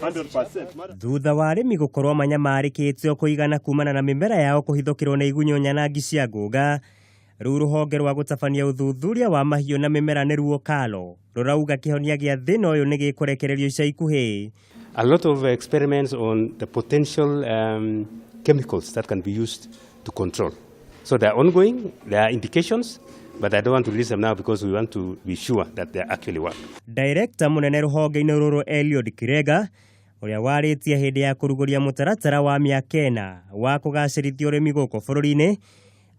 100%. Thutha wa arĩmi gũkorwo manyamarĩkĩtio kũigana kumana na mĩmera yao kũhithũkĩrwo nĩ igunyũ nyanangi cia ngũga, rĩu rũhonge rwa gũtabania ũthuthuria wa mahiũ na mĩmera nĩruo KALRO rũrauga kĩhonia gĩa thĩna ũyũ nĩ gĩkũrekererio ica ikuhĩ. A lot of experiments on the potential chemicals that can be used to control. So they are ongoing, there are indications, but I don't want to release them now because we want to be sure that they actually work. Director munene rũhonge-inĩ rũrũ Eliud Kĩrenga, ũrĩa warĩtie hĩndĩ ya kũrugũria mũtaratara wa mĩaka 4 wa kũgacĩrithia ũrĩmi gũkũ bũrũri-inĩ,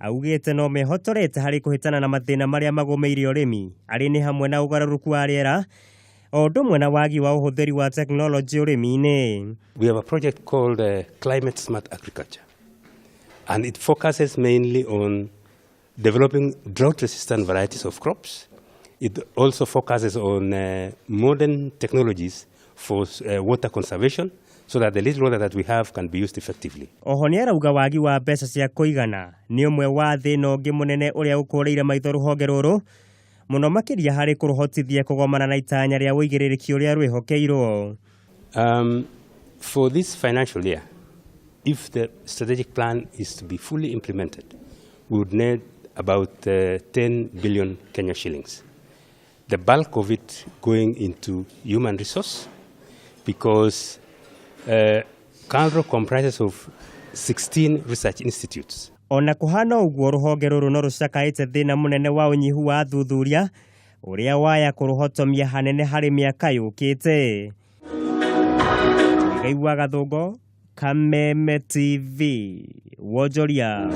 augĩte no mehotorete harĩ kũhĩtana na mathĩna marĩa magũmĩire ũrĩmi arĩ nĩ hamwe na ũgarũrũku wa rĩera o ũndũ ũmwe na wagi wa ũhũthĩri wa teknolojĩ ũrĩmi-inĩ. We have a project called Climate Smart Agriculture, and it focuses mainly on developing drought-resistant varieties of crops. It also focuses on modern technologies for water conservation, so that the little water that we have can be used effectively. Oho nĩ arauga wagi wa mbeca cia kũigana nĩ ũmwe wa thĩna ũngĩ mũnene ũrĩa ũkũrĩire maitho rũhonge rũrũ, mũno makĩria harĩ kũrũhotithia kũgomana na itanya rĩa wĩigĩrĩrĩki ũrĩa rwĩhokeirwo. For this financial year, if the strategic plan is to be fully implemented, we would need about 10 billion Kenya shillings. The bulk of it going into human resource, because KALRO comprises of 16 research institutes. Ona kũhana ũguo rũhonge rũrũ no rũcakaĩte thĩna mũnene wa ũnyihu wa thuthuria ũrĩa waya kũrũhotomia hanene harĩ mĩaka yũkĩte. Ngaigua Gathũngo, Kameme TV, Wonjoria.